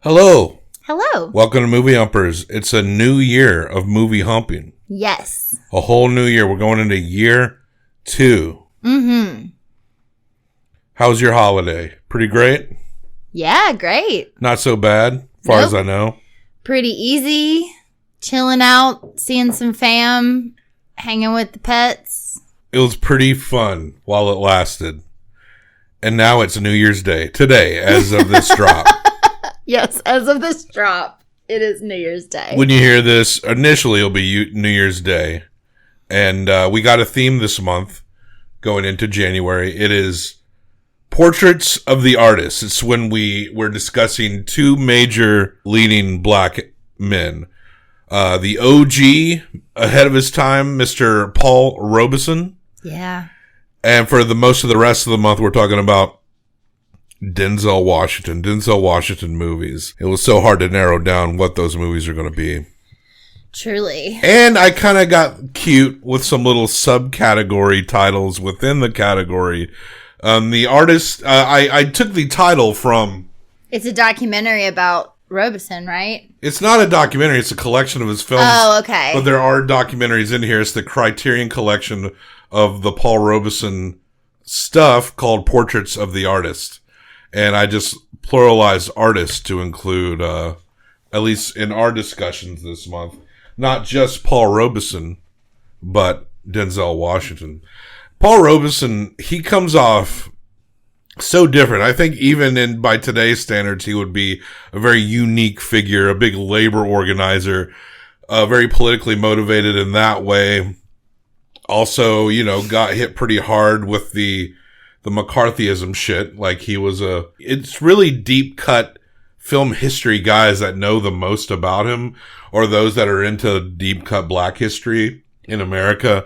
Hello. Hello. Welcome to Movie Humpers. It's a new year of movie humping. Yes. A whole new year. We're going into year 2. Mm-hmm. How's your holiday? Pretty great? Yeah, great. Not so bad, as far as I know. Pretty easy. Chilling out, seeing some fam, hanging with the pets. It was pretty fun while it lasted. And now it's New Year's Day. Today, as of this drop. Yes, as of this drop, it is New Year's Day. When you hear this, initially it'll be New Year's Day. And we got a theme this month going into January. It is Portraits of the Artists. It's when we're discussing two major leading black men. The OG, ahead of his time, Mr. Paul Robeson. Yeah. And for the most of the rest of the month, we're talking about Denzel Washington movies. It was so hard to narrow down what those movies are going to be. Truly. And I kind of got cute with some little subcategory titles within the category. The artist, I took the title from... It's a documentary about Robeson, right? It's not a documentary. It's a collection of his films. Oh, okay. But there are documentaries in here. It's the Criterion Collection of the Paul Robeson stuff called Portraits of the Artist. And I just pluralized artists to include, at least in our discussions this month, not just Paul Robeson, but Denzel Washington. Paul Robeson, he comes off so different. I think even by today's standards, he would be a very unique figure, a big labor organizer, very politically motivated in that way. Also, got hit pretty hard with the McCarthyism shit. Like it's really deep cut film history guys that know the most about him, or those that are into deep cut black history in America.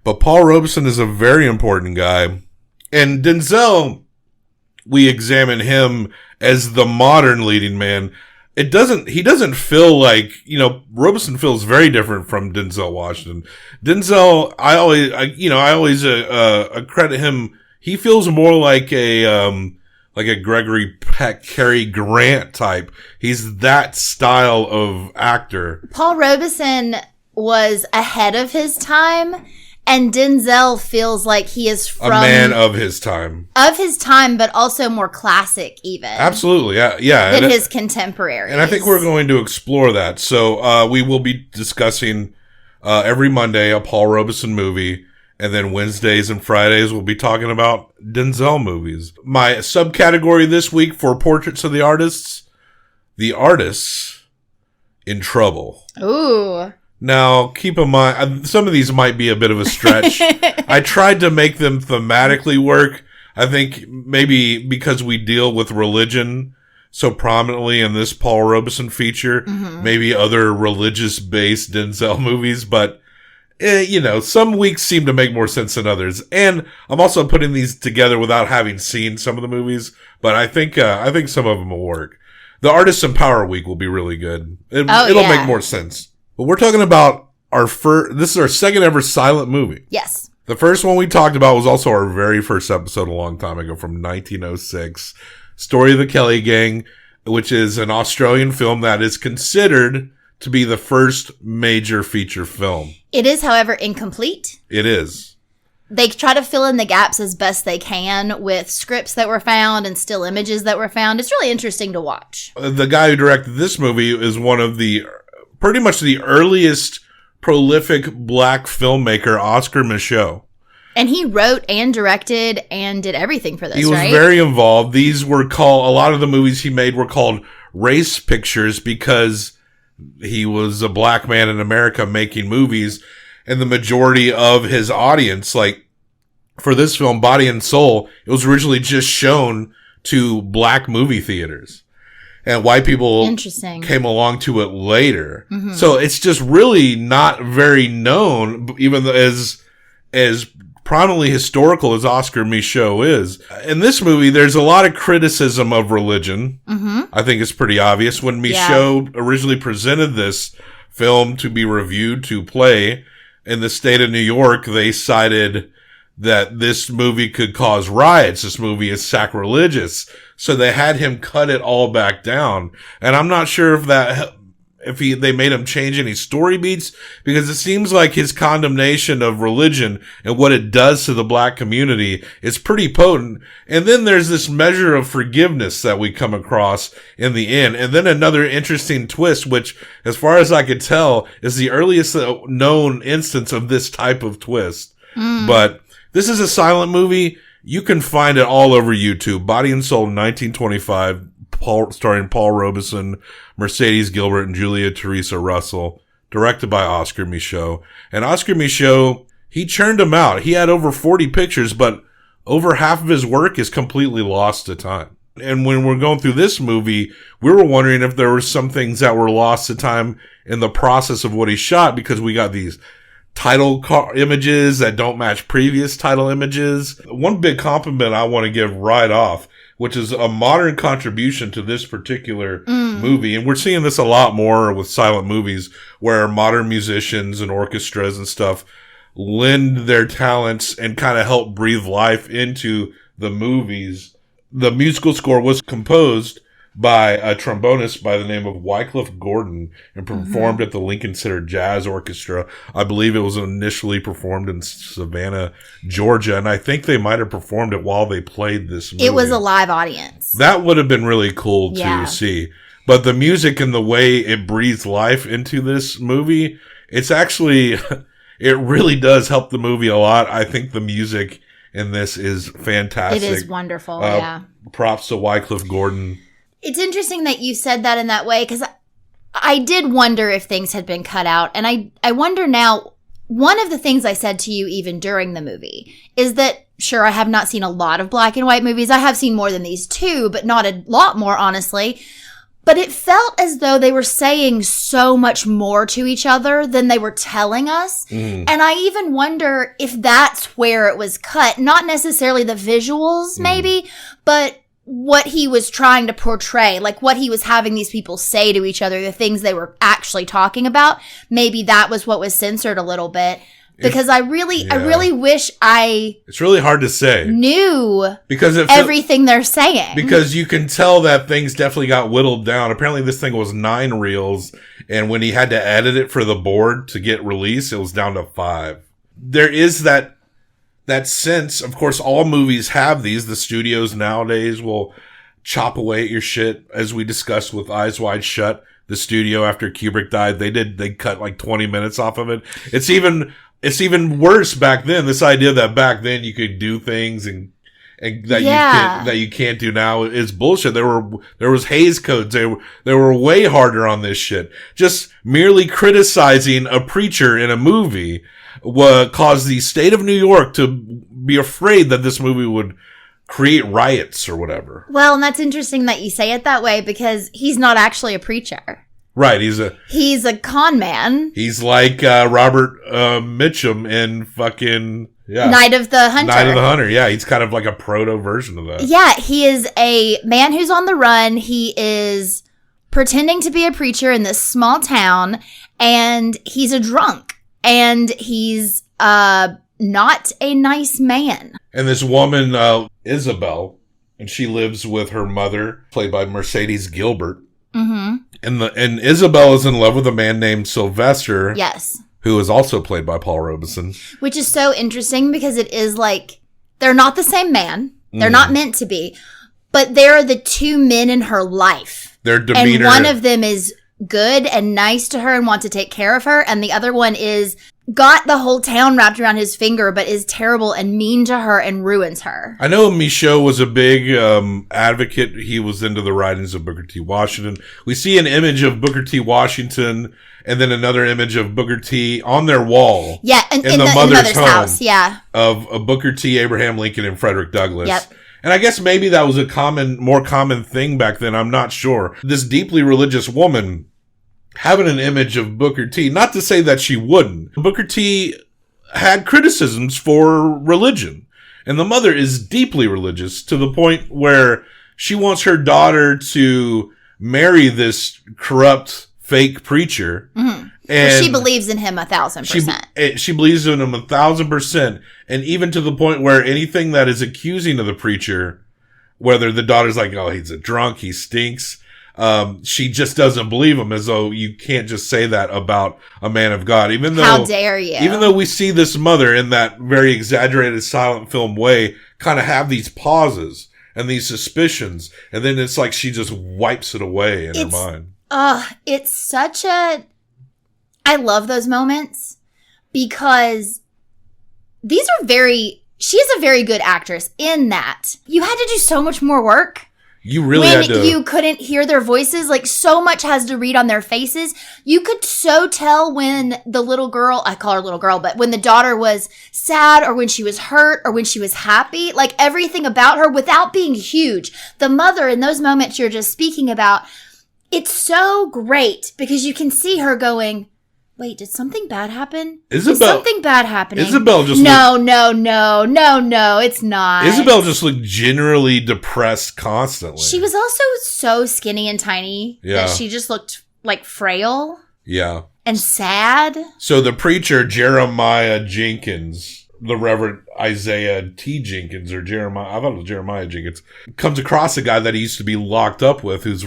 But Paul Robeson is a very important guy. And Denzel, we examine him as the modern leading man. He doesn't feel like, Robeson feels very different from Denzel Washington. Denzel, I always credit him. He feels more like a Gregory Peck, Cary Grant type. He's that style of actor. Paul Robeson was ahead of his time, and Denzel feels like he is from... a man of his time. Of his time, but also more classic even. Absolutely, yeah. Than his contemporaries. And I think we're going to explore that. So we will be discussing every Monday a Paul Robeson movie. And then Wednesdays and Fridays, we'll be talking about Denzel movies. My subcategory this week for Portraits of the Artists in Trouble. Ooh. Now, keep in mind, some of these might be a bit of a stretch. I tried to make them thematically work. I think maybe because we deal with religion so prominently in this Paul Robeson feature, maybe other religious-based Denzel movies, but... some weeks seem to make more sense than others. And I'm also putting these together without having seen some of the movies, but I think some of them will work. The Artists in Power Week will be really good. It'll make more sense. But we're talking about this is our second ever silent movie. Yes. The first one we talked about was also our very first episode a long time ago from 1906. Story of the Kelly Gang, which is an Australian film that is considered to be the first major feature film. It is, however, incomplete. It is. They try to fill in the gaps as best they can with scripts that were found and still images that were found. It's really interesting to watch. The guy who directed this movie is one of pretty much the earliest prolific black filmmaker, Oscar Micheaux. And he wrote and directed and did everything for this, right? He was very involved. A lot of the movies he made were called race pictures because he was a black man in America making movies, and the majority of his audience, like for this film, Body and Soul, it was originally just shown to black movie theaters, and white people came along to it later. Mm-hmm. So it's just really not very known, even as prominently historical as Oscar Micheaux is. In this movie, there's a lot of criticism of religion. Mm-hmm. I think it's pretty obvious. When Micheaux originally presented this film to be reviewed to play in the state of New York, they cited that this movie could cause riots. This movie is sacrilegious. So they had him cut it all back down. And I'm not sure if they made him change any story beats, because it seems like his condemnation of religion and what it does to the black community is pretty potent. And then there's this measure of forgiveness that we come across in the end. And then another interesting twist, which, as far as I could tell, is the earliest known instance of this type of twist. But this is a silent movie. You can find it all over YouTube. Body and Soul 1925, starring Paul Robeson, Mercedes Gilbert, and Julia Teresa Russell, directed by Oscar Micheaux. And Oscar Micheaux, he churned them out. He had over 40 pictures, but over half of his work is completely lost to time. And when we're going through this movie, we were wondering if there were some things that were lost to time in the process of what he shot, because we got these title images that don't match previous title images. One big compliment I want to give right off, which is a modern contribution to this particular movie. And we're seeing this a lot more with silent movies, where modern musicians and orchestras and stuff lend their talents and kind of help breathe life into the movies. The musical score was composed by a trombonist by the name of Wycliffe Gordon and performed at the Lincoln Center Jazz Orchestra. I believe it was initially performed in Savannah, Georgia, and I think they might have performed it while they played this movie. It was a live audience. That would have been really cool to see. But the music and the way it breathes life into this movie, it's actually, it really does help the movie a lot. I think the music in this is fantastic. It is wonderful, yeah. Props to Wycliffe Gordon. It's interesting that you said that in that way, because I did wonder if things had been cut out. And I wonder now, one of the things I said to you even during the movie is that, sure, I have not seen a lot of black and white movies. I have seen more than these two, but not a lot more, honestly. But it felt as though they were saying so much more to each other than they were telling us. And I even wonder if that's where it was cut. Not necessarily the visuals, maybe, but what he was trying to portray, like what he was having these people say to each other, the things they were actually talking about. Maybe that was what was censored a little bit, because I really wish it's really hard to say, knew because everything they're saying, because you can tell that things definitely got whittled down. Apparently this thing was 9 reels, and when he had to edit it for the board to get released, it was down to 5. There is that sense. Of course, all movies have these. The studios nowadays will chop away at your shit, as we discussed with Eyes Wide Shut. The studio, after Kubrick died, they cut like 20 minutes off of it. It's even worse back then. This idea that back then you could do things and that you can't do now is bullshit. There was Hays codes. They were way harder on this shit. Just merely criticizing a preacher in a movie caused the state of New York to be afraid that this movie would create riots or whatever. Well, and that's interesting that you say it that way, because he's not actually a preacher. Right, he's a con man. He's like Robert Mitchum in fucking Night of the Hunter. Night of the Hunter, yeah. He's kind of like a proto version of that. Yeah, he is a man who's on the run. He is pretending to be a preacher in this small town, and he's a drunk. And he's not a nice man. And this woman, Isabel, and she lives with her mother, played by Mercedes Gilbert. And Isabel is in love with a man named Sylvester. Yes. Who is also played by Paul Robeson. Which is so interesting, because it is like, they're not the same man. They're not meant to be. But they're the two men in her life. Their demeanor. And one of them is good and nice to her and wants to take care of her. And the other one is got the whole town wrapped around his finger, but is terrible and mean to her and ruins her. I know Micheaux was a big advocate. He was into the writings of Booker T. Washington. We see an image of Booker T. Washington and then another image of Booker T. on their wall. Yeah, in the mother's house. Yeah. Of Booker T., Abraham Lincoln, and Frederick Douglass. Yep. And I guess maybe that was a more common thing back then. I'm not sure. This deeply religious woman having an image of Booker T. Not to say that she wouldn't. Booker T. had criticisms for religion. And the mother is deeply religious to the point where she wants her daughter to marry this corrupt, fake preacher. And she believes in him 1,000%. She believes in him 1,000%. And even to the point where anything that is accusing of the preacher, whether the daughter's like, oh, he's a drunk, he stinks. She just doesn't believe him, as though you can't just say that about a man of God. Even though, how dare you? Even though we see this mother in that very exaggerated silent film way kind of have these pauses and these suspicions, and then it's like she just wipes it away in her mind. It's such a... I love those moments because these are very... She is a very good actress in that. You had to do so much more work. You really had to... When you couldn't hear their voices, like so much has to read on their faces. You could so tell when the little girl, I call her little girl, but when the daughter was sad or when she was hurt or when she was happy, like everything about her without being huge. The mother in those moments you're just speaking about, it's so great because you can see her going, wait, did something bad happen? Is something bad happening? Isabel just No, it's not. Isabel just looked generally depressed constantly. She was also so skinny and tiny that she just looked like frail. Yeah. And sad. So the preacher, Jeremiah Jenkins, the Reverend Isaiah T. Jenkins, or Jeremiah, I thought it was Jeremiah Jenkins, comes across a guy that he used to be locked up with who's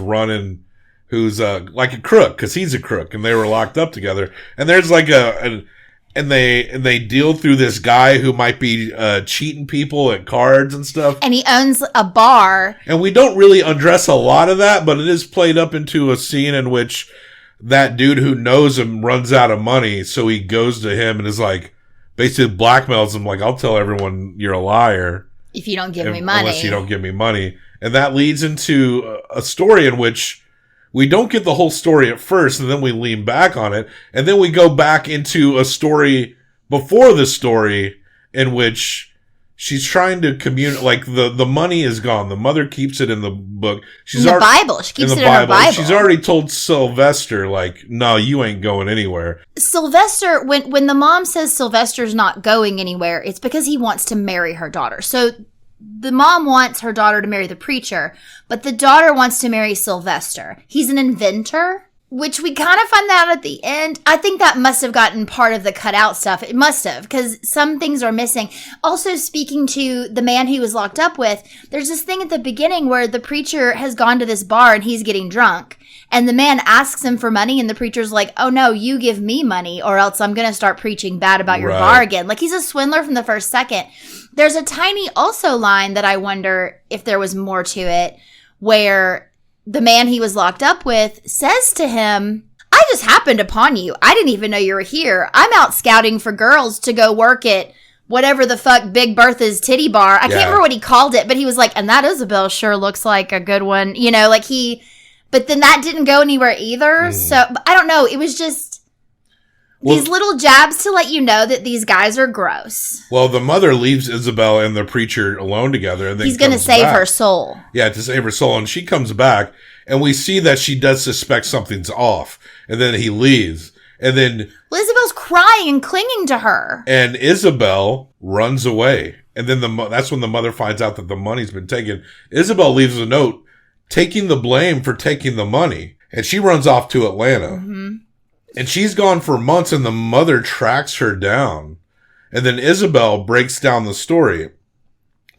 like a crook, because he's a crook, and they were locked up together. And there's like and they deal through this guy who might be cheating people at cards and stuff. And he owns a bar. And we don't really address a lot of that, but it is played up into a scene in which that dude who knows him runs out of money, so he goes to him and is like, basically blackmails him, like, I'll tell everyone you're a liar if you don't give me money. Unless you don't give me money. And that leads into a story in which we don't get the whole story at first, and then we lean back on it, and then we go back into a story before the story in which she's trying to communicate. Like the money is gone. The mother keeps it in the book. She's in the Bible. She keeps it in her Bible. She's already told Sylvester, like, no, you ain't going anywhere. Sylvester, when the mom says Sylvester's not going anywhere, it's because he wants to marry her daughter. So the mom wants her daughter to marry the preacher, but the daughter wants to marry Sylvester. He's an inventor, which we kind of find out at the end. I think that must have gotten part of the cutout stuff. It must have, because some things are missing. Also, speaking to the man he was locked up with, there's this thing at the beginning where the preacher has gone to this bar and he's getting drunk. And the man asks him for money, and the preacher's like, oh no, you give me money or else I'm going to start preaching bad about your bar again. Like, he's a swindler from the first second. There's a tiny also line that I wonder if there was more to it, where the man he was locked up with says to him, I just happened upon you. I didn't even know you were here. I'm out scouting for girls to go work at whatever the fuck Big Bertha's titty bar. I can't remember what he called it, but he was like, and that Isabel sure looks like a good one. You know, like but then that didn't go anywhere either. So I don't know. It was just these little jabs to let you know that these guys are gross. Well, the mother leaves Isabel and the preacher alone together. And then he's going to save her soul. Yeah, to save her soul. And she comes back, and we see that she does suspect something's off. And then he leaves. And then Isabel's crying and clinging to her. And Isabel runs away. And then that's when the mother finds out that the money's been taken. Isabel leaves a note taking the blame for taking the money. And she runs off to Atlanta. Mm-hmm. And she's gone for months, and the mother tracks her down. And then Isabel breaks down the story.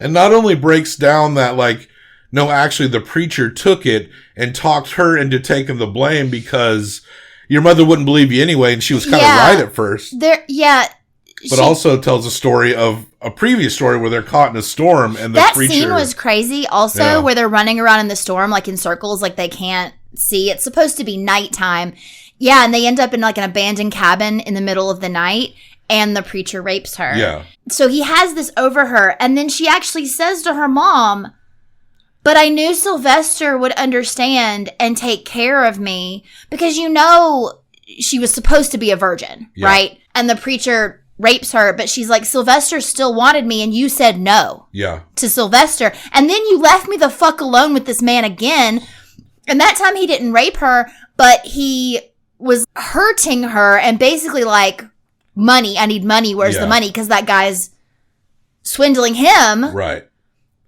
And not only breaks down that, like, no, actually the preacher took it and talked her into taking the blame because your mother wouldn't believe you anyway, and she was kind of right at first. But also tells a story of a previous story where they're caught in a storm, and the preacher... That scene was crazy also, where they're running around in the storm, like in circles, like they can't see. It's supposed to be nighttime. Yeah, and they end up in like an abandoned cabin in the middle of the night, and the preacher rapes her. Yeah. So he has this over her, and then she actually says to her mom, but I knew Sylvester would understand and take care of me because, you know, she was supposed to be a virgin, right? And the preacher rapes her, but she's like, Sylvester still wanted me, and you said no to Sylvester. And then you left me the fuck alone with this man again. And that time he didn't rape her, but he was hurting her and basically like, money, I need money, where's the money? Because that guy's swindling him. Right.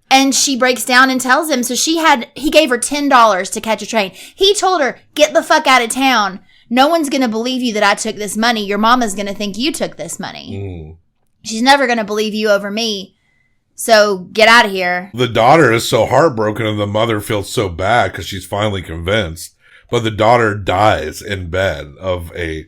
And she breaks down and tells him, so he gave her $10 to catch a train. He told her, get the fuck out of town. No one's going to believe you that I took this money. Your mama's going to think you took this money. She's never going to believe you over me. So get out of here. The daughter is so heartbroken and the mother feels so bad because she's finally convinced. But the daughter dies in bed of a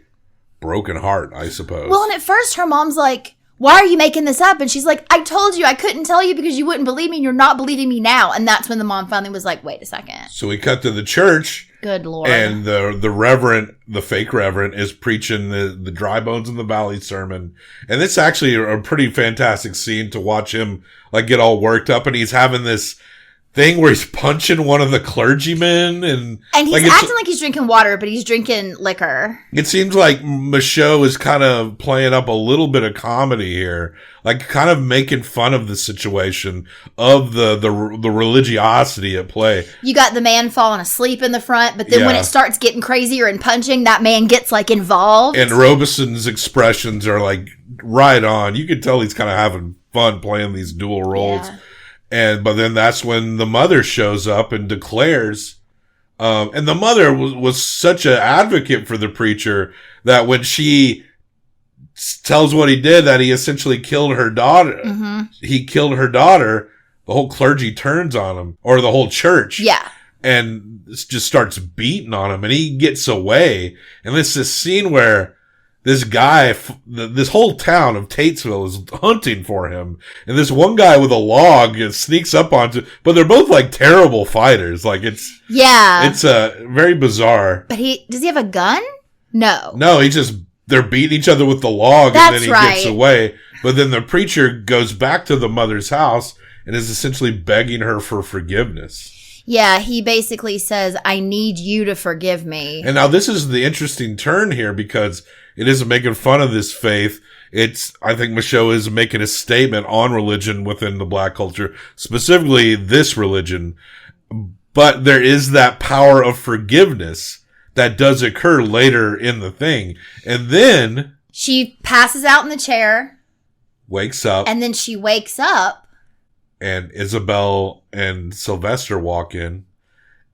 broken heart, I suppose. Well, and at first her mom's like, why are you making this up? And she's like, I told you I couldn't tell you because you wouldn't believe me and you're not believing me now. And that's when the mom finally was like, wait a second. So we cut to the church. Good Lord. And the reverend, the fake reverend, is preaching the dry bones in the valley sermon. And it's actually a pretty fantastic scene to watch him like get all worked up. And he's having this thing where he's punching one of the clergymen. And he's like acting like he's drinking water, but he's drinking liquor. It seems like Michaud is kind of playing up a little bit of comedy here. Like kind of making fun of the situation of the religiosity at play. You got the man falling asleep in the front, but then when it starts getting crazier and punching, that man gets like involved. And Robeson's expressions are like right on. You can tell he's kind of having fun playing these dual roles. Yeah. But then that's when the mother shows up and declares, and the mother was such an advocate for the preacher that when she tells what he did, that he essentially killed her daughter. Mm-hmm. He killed her daughter. The whole clergy turns on him, or the whole church. Yeah. And just starts beating on him, and he gets away. And it's this scene where this guy, this whole town of Tatesville is hunting for him. And this one guy with a log sneaks up onto, but they're both like terrible fighters. Like it's very bizarre. But does he have a gun? No, they're beating each other with the log. And then he gets away. But then the preacher goes back to the mother's house and is essentially begging her for forgiveness. Yeah, he basically says, I need you to forgive me. And now this is the interesting turn here because it isn't making fun of this faith. I think Michaud is making a statement on religion within the black culture, specifically this religion. But there is that power of forgiveness that does occur later in the thing. And then she passes out in the chair. Wakes up. And then she wakes up. And Isabel and Sylvester walk in.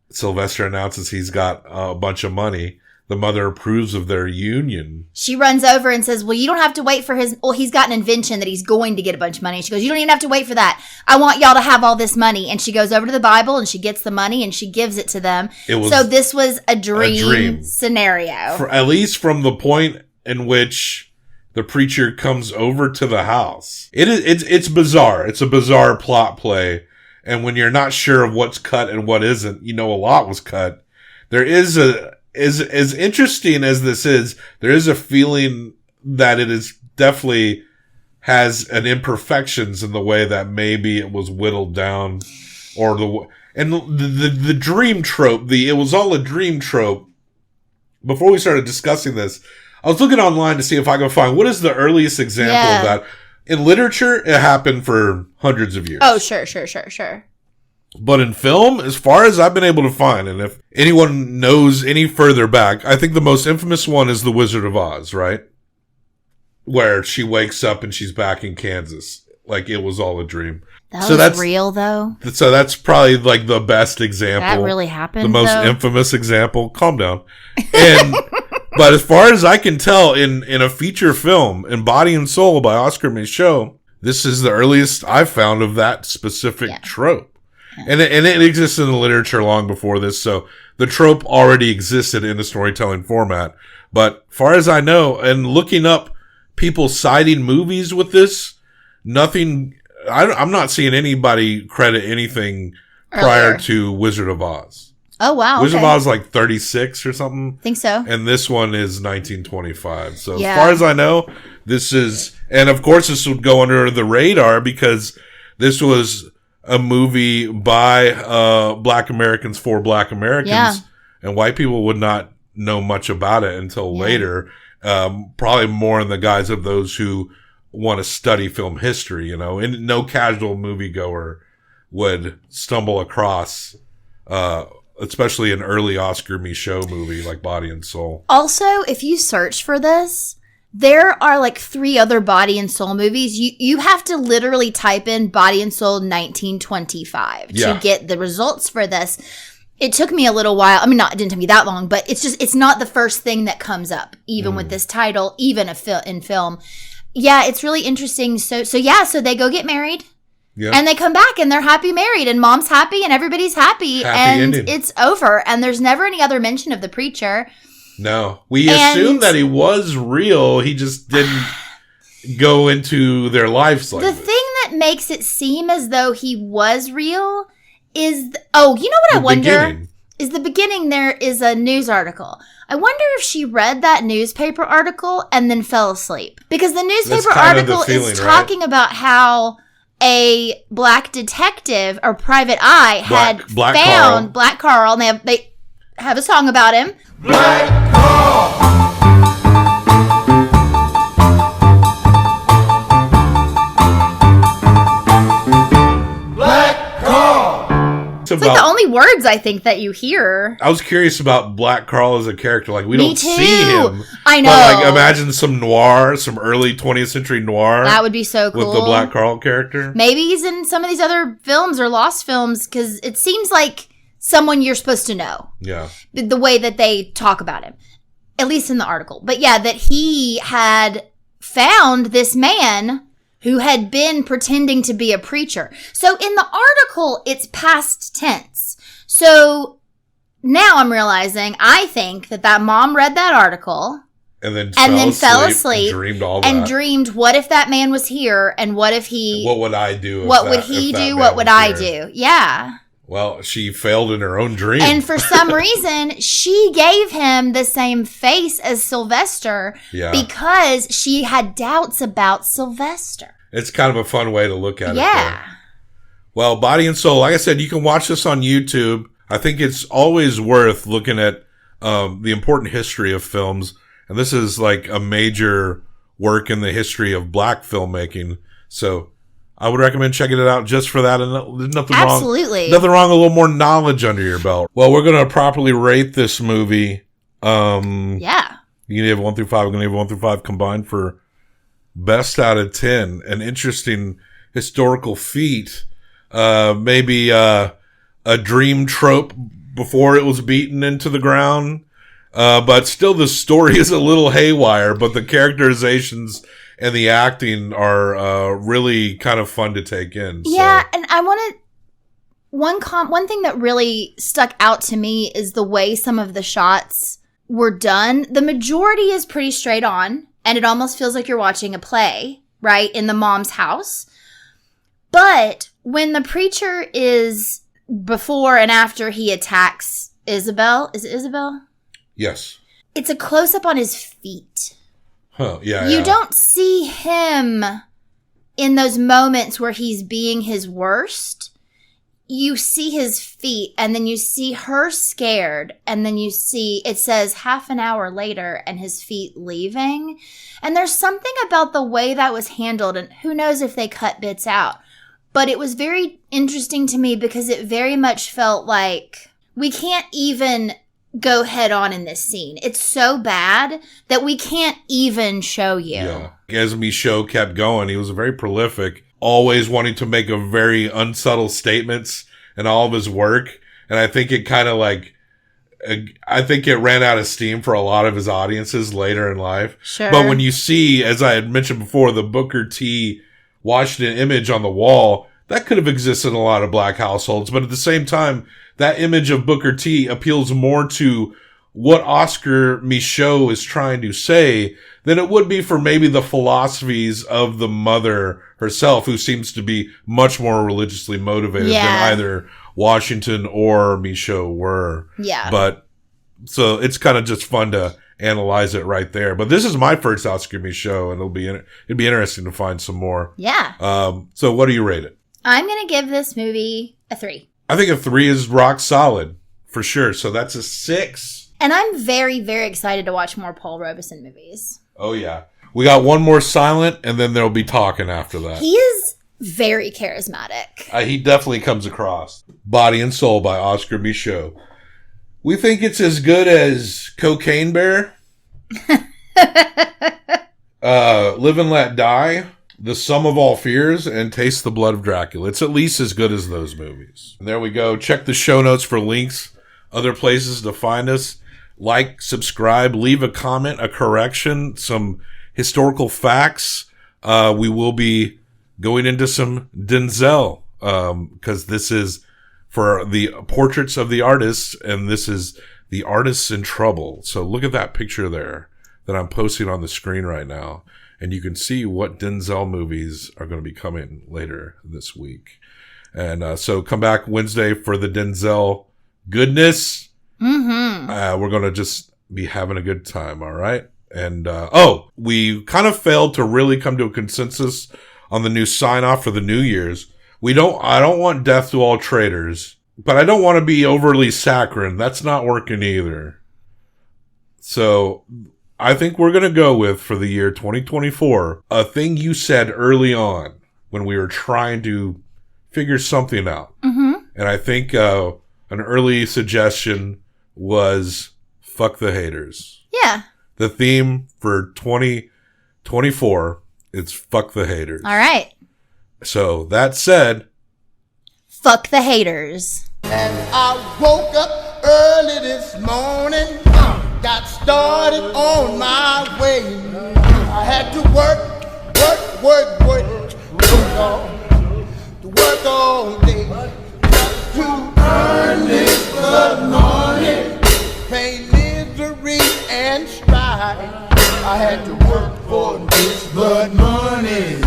Sylvester announces he's got a bunch of money. The mother approves of their union. She runs over and says, well, you don't have to wait for he's got an invention that he's going to get a bunch of money. And she goes, you don't even have to wait for that. I want y'all to have all this money. And she goes over to the Bible and she gets the money and she gives it to them. So this was a dream scenario. At least from the point in which the preacher comes over to the house. It's bizarre. It's a bizarre plot play. And when you're not sure of what's cut and what isn't, a lot was cut. There is as interesting as this is, there is a feeling that it is definitely has an imperfections in the way that maybe it was whittled down or the dream trope, it was all a dream trope. Before we started discussing this, I was looking online to see if I could find what is the earliest example of that. In literature, it happened for hundreds of years. Oh, sure. But in film, as far as I've been able to find, and if anyone knows any further back, I think the most infamous one is The Wizard of Oz, right? Where she wakes up and she's back in Kansas. Like it was all a dream. That's real, though? So that's probably like the best example. That really happened, the most infamous example. Calm down. And... But as far as I can tell, in a feature film, in Body and Soul by Oscar Micheaux, this is the earliest I've found of that specific trope. Yeah. And it exists in the literature long before this, so the trope already existed in the storytelling format. But far as I know, and looking up people citing movies with this, I'm not seeing anybody credit anything prior to Wizard of Oz. Oh, wow. Wizard of Oz is like 36 or something. Think so. And this one is 1925. So as far as I know, this is, and of course this would go under the radar because this was a movie by Black Americans for Black Americans. Yeah. And white people would not know much about it until later. Probably more in the guise of those who want to study film history, and no casual moviegoer would stumble across, especially an early Oscar Micheaux movie like Body and Soul. Also, if you search for this, there are like 3 other Body and Soul movies. You have to literally type in Body and Soul 1925 to get the results for this. It took me a little while. I mean, it didn't take me that long, but it's not the first thing that comes up, even with this title, even in film. Yeah, it's really interesting. So they go get married. Yeah. And they come back and they're happy married and mom's happy and everybody's happy and ending. It's over. And there's never any other mention of the preacher. No. We assumed that he was real. He just didn't go into their lives like the this. thing that makes it seem as though he was real is, you know what I wonder? Is the beginning there is a news article. I wonder if she read that newspaper article and then fell asleep. Because the newspaper article is talking about how a black detective or private eye had found Black Carl, and they have a song about him. Black Carl! It's like the only words I think that you hear. I was curious about Black Carl as a character. Like, we don't see him. I know. But, like, imagine some noir, some early 20th century noir. That would be so cool. With the Black Carl character. Maybe he's in some of these other films or lost films, because it seems like someone you're supposed to know. Yeah. The way that they talk about him. At least in the article. But yeah, that he had found this man who had been pretending to be a preacher. So in the article, it's past tense. So now I'm realizing, I think that mom read that article and then fell asleep and dreamed all and that. dreamed, what if that man was here? And what if he... What would I do? What would he do? What would I do? Yeah. Well, she failed in her own dream. And for some reason, she gave him the same face as Sylvester because she had doubts about Sylvester. It's kind of a fun way to look at it. Yeah. Well, Body and Soul, like I said, you can watch this on YouTube. I think it's always worth looking at the important history of films. And this is like a major work in the history of black filmmaking. So I would recommend checking it out just for that. And there's nothing wrong. Absolutely. Nothing wrong, a little more knowledge under your belt. Well, we're going to properly rate this movie. Yeah. You can give 1 through 5. We're going to give 1 through 5 combined for best out of 10. An interesting historical feat. Maybe a dream trope before it was beaten into the ground. But still the story is a little haywire, but the characterizations and the acting are really kind of fun to take in. Yeah, and I want to... One thing that really stuck out to me is the way some of the shots were done. The majority is pretty straight on, and it almost feels like you're watching a play, right, in the mom's house. But when the preacher is before and after he attacks Isabel, is it Isabel? Yes. It's a close-up on his feet. Huh, yeah. You don't see him in those moments where he's being his worst. You see his feet, and then you see her scared, and then you see, it says half an hour later, and his feet leaving. And there's something about the way that was handled, and who knows if they cut bits out. But it was very interesting to me because it very much felt like we can't even go head on in this scene. It's so bad that we can't even show you. Yeah. As Michaud kept going, he was very prolific, always wanting to make a very unsubtle statements in all of his work. And I think it kind of I think it ran out of steam for a lot of his audiences later in life. Sure. But when you see, as I had mentioned before, the Booker T. Washington image on the wall, that could have existed in a lot of black households. But at the same time, that image of Booker T appeals more to what Oscar Michaud is trying to say than it would be for maybe the philosophies of the mother herself, who seems to be much more religiously motivated than either Washington or Michaud were. Yeah. But so it's kind of just fun to analyze it right there. But this is my first Oscar Michaud, and it'd be interesting to find some more. Yeah. So what do you rate it? I'm going to give this movie a 3. I think a 3 is rock solid for sure. So that's a 6. And I'm very, very excited to watch more Paul Robeson movies. Oh, yeah. We got one more silent, and then there'll be talking after that. He is very charismatic. He definitely comes across. Body and Soul by Oscar Michaud. We think it's as good as Cocaine Bear, Live and Let Die, The Sum of All Fears, and Taste the Blood of Dracula. It's at least as good as those movies. And there we go. Check the show notes for links, other places to find us. Like, subscribe, leave a comment, a correction, some historical facts. We will be going into some Denzel, because this is for the portraits of the artists, and this is the artists in trouble. So look at that picture there that I'm posting on the screen right now, and you can see what Denzel movies are going to be coming later this week. And so come back Wednesday for the Denzel goodness. Mm-hmm. We're going to just be having a good time, all right? And we kind of failed to really come to a consensus on the new sign-off for the New Year's. I don't want death to all traitors, but I don't want to be overly saccharine. That's not working either. So I think we're going to go with, for the year 2024, a thing you said early on when we were trying to figure something out. Mm-hmm. And I think an early suggestion was fuck the haters. Yeah. The theme for 2024 is fuck the haters. All right. So that said, fuck the haters. And I woke up early this morning, got started on my way. I had to work all day to earn this good money, pain, misery, and strife. I had to work for this blood money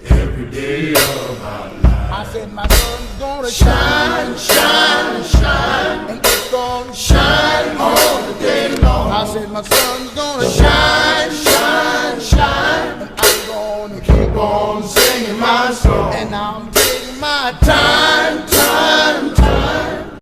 every day of my life. I said my sun's gonna shine, shine, shine, and it's gonna shine all the day long. I said my sun's gonna shine, shine, shine, and I'm gonna keep on singing my song. And I'm